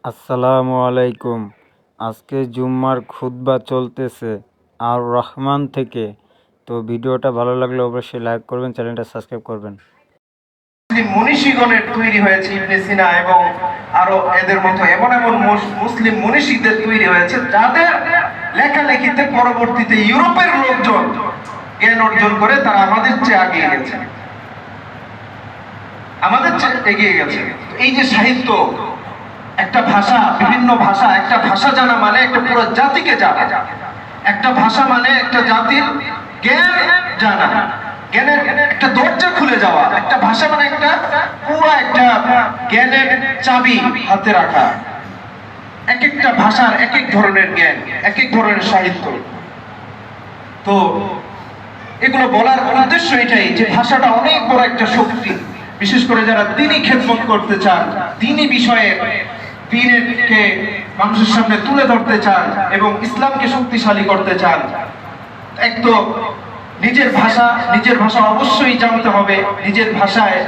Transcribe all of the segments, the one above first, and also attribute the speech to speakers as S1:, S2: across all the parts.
S1: আসসালামু আলাইকুম। আজকে জুম্মার খুতবা চলতেছে আর রহমান থেকে। তো ভিডিওটা ভালো লাগলে অবশ্যই লাইক করবেন, চ্যানেলটা সাবস্ক্রাইব করবেন।
S2: মনীষীগণের তৈরি হয়েছে ইবনে সিনা এবং আরো এদের মতো এমন এমন মুসলিম মনীষীদের তৈরি হয়েছে যাদের লেখালেখিতে পরবর্তীতে ইউরোপের লোকজন জ্ঞান অর্জন করে তারা আমাদের চেয়ে এগিয়ে গেছে, আমাদের চেয়ে এগিয়ে গেছে। এই যে সাহিত্য, একটা ভাষা, বিভিন্ন ভাষা, একটা ভাষা জানা মানে একটা পুরো জাতিকে জানা, একটা ভাষা মানে একটা জাতির জ্ঞান জানা, জ্ঞানের একটা দরজা খুলে যাওয়া। একটা ভাষা মানে একটা পুরো একটা জ্ঞানের চাবি হাতে রাখা। এক একটা ভাষার এক এক ধরনের জ্ঞান, এক এক ধরনের সাহিত্য। তো এগুলো বলার উদ্দেশ্য এটাই যে ভাষাটা অনেক বড় একটা শক্তি। বিশেষ করে যারা দ্বীনি খেদমত করতে চান, দ্বীনি বিষয়ে দ্বীনকে মানুষের সামনে তুলে ধরতে চান এবং ইসলামকে শক্তিশালী করতে চান, এক তো নিজের ভাষা অবশ্যই জানতে হবে। নিজের ভাষায়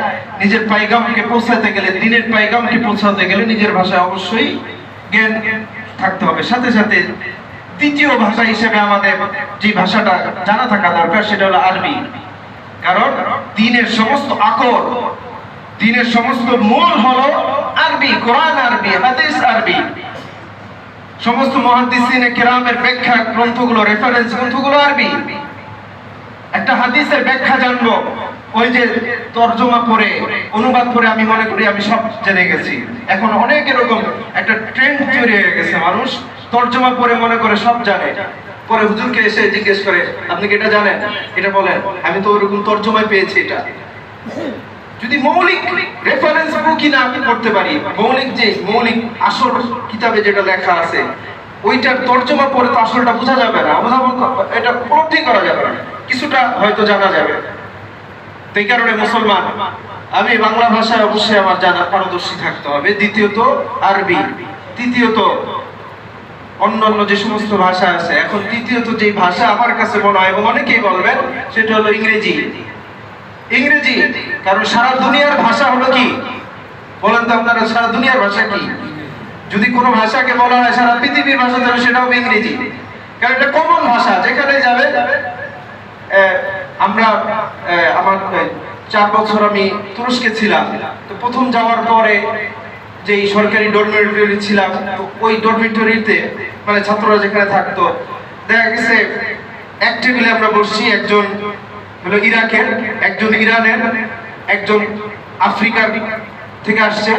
S2: নিজের পাইগামকে পৌঁছাতে গেলে, দ্বীনের পাইগামকে পৌঁছাতে গেলে নিজের ভাষায় অবশ্যই জ্ঞান থাকতে হবে। সাথে সাথে দ্বিতীয় ভাষা হিসেবে আমাদের যে ভাষাটা জানা থাকা দরকার সেটা হলো আরবি। কারণ দ্বীনের সমস্ত আকর, দ্বীনের সমস্ত মূল হলো আরবি। কোরআন আরবি, হাদিস আরবি। সমস্ত মুহাদ্দিসিনে কেরামের ব্যাখ্যা গ্রন্থগুলো, রেফারেন্স গ্রন্থগুলো আরবি। একটা হাদিসের ব্যাখ্যা জানবো, ওই যে তরজমা পড়ে, অনুবাদ করে আমি মনে করি আমি সব জেনে গেছি। এখন অনেক এরকম একটা ট্রেন্ড তৈরি হয়ে গেছে, মানুষ তরজমা পড়ে মনে করে সব জানে। পরে হুজুরকে এসে জিজ্ঞেস করে, আপনি কি এটা জানেন? এটা বলেন। আমি তো ওরকম তরজমায় পেয়েছি এটা। যদি মৌলিক রেফারেন্স বুকই না আমি করতে পারি, মৌলিক আসল কিতাবে যেটা লেখা আছে ওইটার তরজমা পড়ে তো আসলটা বোঝা যাবে না, এটা উপলব্ধি করা যাবে না, কিছুটা হয়তো জানা যাবে। তো এই কারণে মুসলমান, আমি বাংলা ভাষায় অবশ্যই আমার জানা পারদর্শী থাকতে হবে। দ্বিতীয়ত আরবি, তৃতীয়ত অন্যান্য যে সমস্ত ভাষা আছে। এখন তৃতীয়ত যে ভাষা আমার কাছে মনে হয় এবং অনেকেই বলবেন সেটা হলো ইংরেজি। ইংরেজি, কারণ সারা দুনিয়ার ভাষা হলো কি বলেন তো আপনারা? সারা দুনিয়ার ভাষা কি? যদি কোনো ভাষাকে বলা হয় সারা পৃথিবীর ভাষা, তাহলে সেটা হবে ইংরেজি। কারণ এটা কমন ভাষা, যেখানে যাবে। আমরা আমার 4 বছর আমি তুরস্কে ছিলাম। তো প্রথম যাওয়ার পরে যেই সরকারি ডরমিটরি ছিলাম, ওই ডরমিটরিতে মানে ছাত্ররা যেখানে থাকতো, দেখা গেছে এক টেবিলে আমরা বসছি, একজন হলো ইরাকের, একজন ইরানের, একজন আফ্রিকার থেকে আসছে,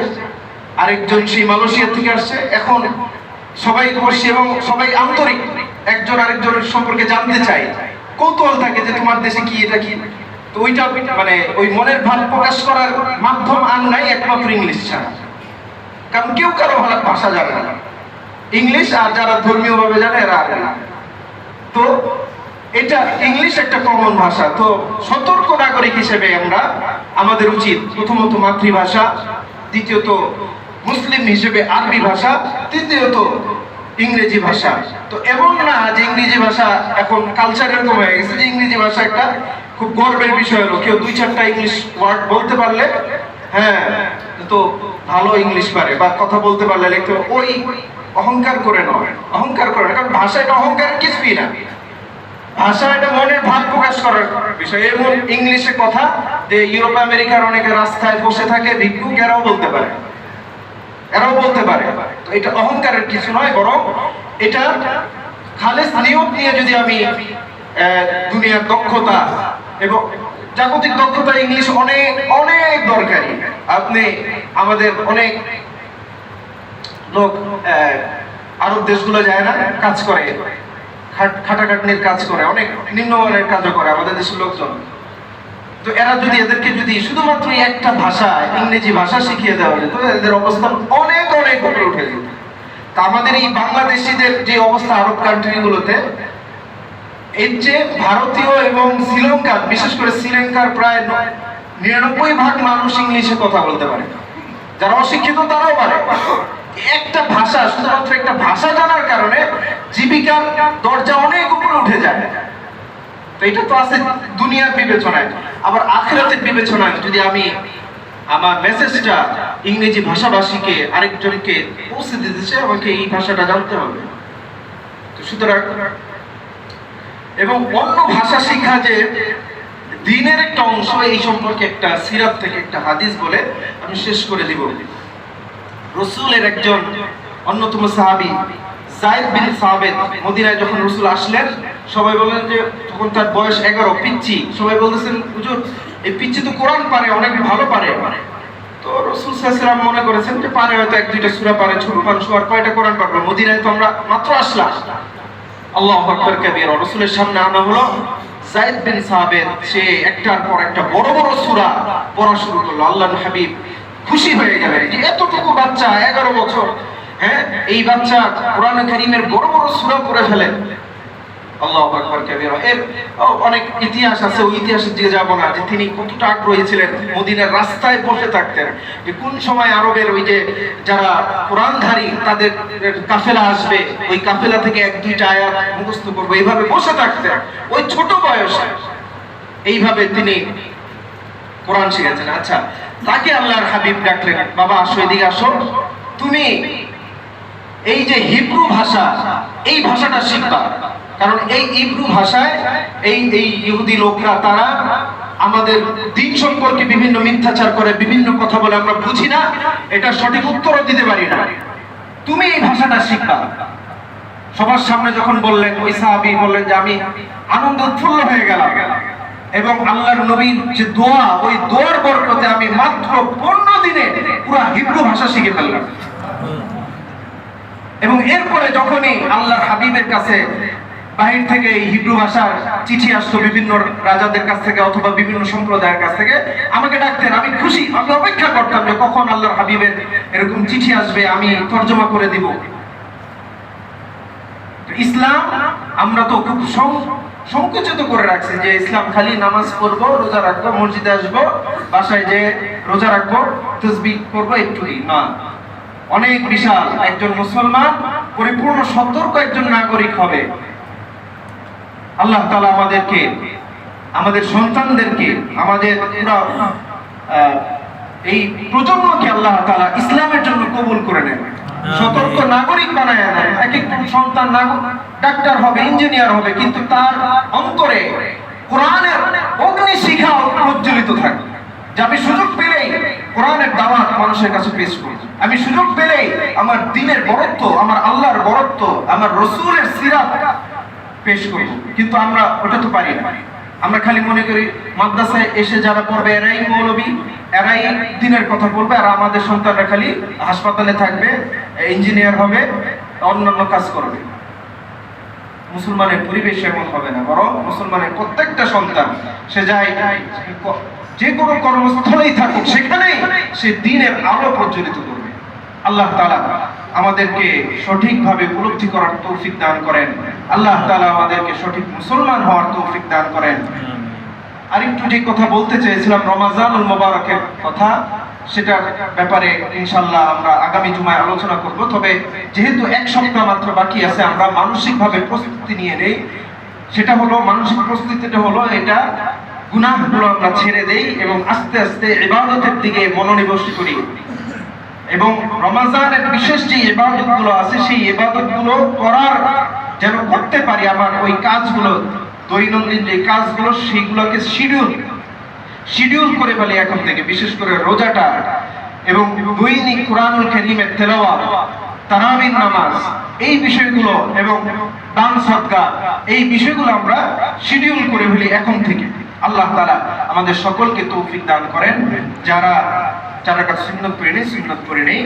S2: আরেকজন সেই মালয়েশিয়া থেকে আসছে। এখন সবাই বসছি এবং সবাই আন্তরিক, একজন আরেকজনের সম্পর্কে জানতে চাই, কৌতূহল থাকে যে তোমার দেশে কি, এটা কি। তো ওইটা মানে ওই মনের ভাব প্রকাশ করার মাধ্যম আর নাই একমাত্র ইংলিশ ছাড়া। কারণ কেউ কারো ভাষা জানে না, ইংলিশ আর যারা ধর্মীয় ভাবে জানে এরা আর না। তো এটা ইংলিশ একটা কমন ভাষা। তো সতর্ক নাগরিক হিসেবে আমাদের উচিত প্রথমত মাতৃভাষা, দ্বিতীয়ত মুসলিম হিসেবে আরবি ভাষা, তৃতীয়ত ইংরেজি ভাষা। তো এমন না যে ইংরেজি ভাষা এখন কালচার এরকম হয়ে গেছে যে ইংরেজি ভাষা একটা খুব গর্বের বিষয় হলো। কেউ 2-4টা ইংলিশ ওয়ার্ড বলতে পারলে, হ্যাঁ তো ভালো ইংলিশ পারে বা কথা বলতে পারলে, লিখতে ওই অহংকার করে নয়, অহংকার করে না। কারণ ভাষা এটা অহংকার কিছুই না। ভাষা এটা মনের ভাব প্রকাশ করার বিষয়। এমন ইংলিশে কথা যে ইউরোপ আমেরিকার অনেকে রাস্তায় বসে থাকে ভিক্ষুক, এরাও বলতে পারে, এরাও বলতে পারে। তো এটা অহংকারের কিছু নয়, বরং এটা খালেস নিয়ত নিয়ে যদি আমি দুনিয়ার দক্ষতা এবং জাগতিক দক্ষতা, ইংলিশ অনেক অনেক দরকারি। আপনি আমাদের অনেক লোক আরব দেশগুলো যায় না, কাজ করে, খাটাখাটনির কাজ করে, অনেক নিম্নমানের কাজও করে আমাদের দেশের লোকজন। তো এরা যদি এদেরকে যদি শুধুমাত্র একটা ভাষা, ইংরেজি ভাষা শিখিয়ে দেওয়া যেত, এদের অবস্থান অনেক অনেক উপরে উঠে যেত। তা আমাদের এই বাংলাদেশিদের যে অবস্থা আরব কান্ট্রিগুলোতে, এর চেয়ে ভারতীয় এবং শ্রীলঙ্কার, বিশেষ করে শ্রীলঙ্কার প্রায় 99% মানুষ ইংলিশে কথা বলতে পারে। যারা অশিক্ষিত তারাও পারে। একটা ভাষা, শুধুমাত্র একটা ভাষা জানার কারণে জীবিকার দরজা অনেক উপরে উঠে যায়। তো এটা তো আছে দুনিয়ার বিবেচনায়। আবার আখিরাতের বিবেচনায় যদি আমি আমার মেসেজটা ইংরেজি ভাষাভাষীকে আরেকজনকে পৌঁছে দিতেছে, আমাকে এই ভাষাটা জানতে হবে। তো সুতরাং এবং অন্য ভাষা শেখা যে দ্বীনের একটা অংশ, এই সম্পর্কে একটা সিরাত থেকে একটা হাদিস বলে আমি শেষ করে দিব। রাসূলের একজন অন্যতম সাহাবী যায়েদ বিন সাবিত মদিনায় যখন রাসূল আসলেন, সবাই বললেন যে তখন তার বয়স 11, পিচ্চি। সবাই বলতেছেন হুজুর এই পিচ্চি তো কোরআন পারে, অনেক ভালো পারে। তো রাসূল সাল্লাল্লাহু আলাইহি ওয়াসাল্লাম মনে করেছেন যে পারে হয়তো এক দুইটা সূরা পারে, ছোট মানুষ আর কয়টা কোরআন পারবে, মদিনায় তো আমরা মাত্র আসলাম। আল্লাহু আকবার কবীরা। রাসূলের সামনে আনা হলো যায়েদ বিন সাবিত, সে একটার পর একটা বড় বড় সূরা পড়া শুরু করলো। আল্লাহর হাবিব খুশি হয়ে গেলেন যে এতটুকু বাচ্চা, 11 বছর, হ্যাঁ, এই বাচ্চা কোরআন কারীমের বড় বড় সূরা পড়ে ফেলে। আল্লাহু আকবার কবীরা। এর অনেক ইতিহাস আছে, ওই ইতিহাসের দিকে যাব না, যে তিনি কতটা আগ্রহী ছিলেন। মদিনার রাস্তায় বসে থাকতেন যে কোন সময় আরবের ওই যে যারা কোরআনধারী তাদের কাফেলা আসবে, ওই কাফেলা থেকে এক দুইটা আয়াত মুখস্থ করবো, এইভাবে বসে থাকতেন ওই ছোট বয়সে। এইভাবে তিনি কোরআন শিখেছেন। আচ্ছা, তাকে আল্লাহর হাবিব ডাকলেন, বাবা আসো, এদিকে আসো, তুমি এই যে হিব্রু ভাষা, এই ভাষাটা শিখবা। কারণ এই হিব্রু ভাষায় এই ইহুদি লোকরা তারা আমাদের দ্বীন সম্পর্কে বিভিন্ন মিথ্যাচার করে, বিভিন্ন কথা বলে, আমরা বুঝি না, এটা সঠিক উত্তরও দিতে পারি না। তুমি এই ভাষাটা শিখবা। সবার সামনে যখন বললেন, ওই সাহাবী বললেন যে আমি আনন্দ উৎফুল্ল হয়ে গেলাম, এবং আল্লাহর নবীর যে দোয়া, ওই দোয়ার বরকতে আমি মাত্র 15 দিনে পুরো হিব্রু ভাষা শিখে ফেললাম। এবং এরপরে যখনই আল্লাহর হাবিবের কাছে বাহির থেকে এই হিব্রু ভাষার চিঠি আসতো, বিভিন্ন রাজাদের কাছ থেকে অথবা বিভিন্ন সম্প্রদায়ের কাছ থেকে, আমাকে ডাকতেন। আমি খুশি, আমি অপেক্ষা করতাম যে কখন আল্লাহর হাবিবের এরকম চিঠি আসবে, আমি তর্জমা করে দিব। ইসলাম আমরা তো খুব সংকুচিত করে রাখছি যে ইসলাম খালি নামাজ পড়বো, রোজা রাখবো, মসজিদে আসবো, বাসায় যে রোজা রাখবো, তাসবিহ করবো, একটুই না। অনেক বিশাল। একজন মুসলমান পরিপূর্ণ সতর্ক একজন নাগরিক হবে। আল্লাহ তাআলা আমাদেরকে, আমাদের সন্তানদেরকে, আমাদের পুরো এই প্রজন্মকে আল্লাহ তাআলা ইসলামের জন্য কবুল করে নেন, সতর্ক নাগরিক বানায় নেন। এক একজন সন্তান ডাক্তার হবে, ইঞ্জিনিয়ার হবে, কিন্তু তার অন্তরে কোরআনের অগ্নি শিখা প্রজ্বলিত থাকে, যে আমি সুযোগ পেলেই কোরআনের দাওয়াত মানুষের কাছে পেশ করি, আমি সুযোগ পেলেই আমার দ্বীনের বরত্ব, আমার আল্লাহর বরত্ব, আমার রাসূলের সিরাত পেশ করব। কিন্তু আমরা ওটা তো পারি না। আমরা খালি মনে করি মাদ্রাসায় এসে যারা পড়বে এরাই মৌলবী, এরাই দ্বীনের কথা বলবে, আর আমাদের সন্তানরা খালি হাসপাতালে থাকবে, ইঞ্জিনিয়ার হবে, অন্যান্য কাজ করবে। মুসলমানের পরিবেশ এমন হবে না, বরং মুসলমানের প্রত্যেকটা সন্তান সে যায় যে কোনো কর্মস্থলেই থাকুক, সেখানেই সে দ্বীনের আলো প্রজ্বলিত করবে। আল্লাহ তাআলা আমাদেরকে সঠিকভাবে উপলব্ধি করার তৌফিক দান করেন। আল্লাহ তাআলা আমাদেরকে সঠিক মুসলমান হওয়ার তৌফিক দান করেন। আরেকটু যে কথা বলতে চেয়েছিলাম রমাজানুল মুবারকের কথা, সেটার ব্যাপারে ইনশাআল্লাহ আমরা আগামী জুমায় আলোচনা করব। তবে যেহেতু 1 সপ্তাহ মাত্র বাকি আছে, আমরা মানসিকভাবে প্রস্তুতি নিয়ে নেই। সেটা হলো, মানসিক প্রস্তুতিটা হলো এটা, গুনাহগুলো আমরা ছেড়ে দেই এবং আস্তে আস্তে ইবাদতের দিকে মনোনিবেশ করি। এবং রমজানের বিশেষ যে ইবাদতগুলো আছে, সেই ইবাদতগুলো করার যেন করতে পারি, আমার ওই কাজগুলো, দৈনন্দিন যে কাজগুলো, সেইগুলোকে শিডিউল করে ফেলি এখন থেকে। বিশেষ করে রোজাটা এবং দৈনিক কোরআনুল কারীমের তেলাওয়াত, তারাবির নামাজ, এই বিষয়গুলো এবং দান সদকা, এই বিষয়গুলো আমরা শিডিউল করে ফেলি এখন থেকে। আল্লাহ তাআলা আমাদের সকলকে তৌফিক দান করেন। যারা কাজ সুন্নাত পড়ে নেই,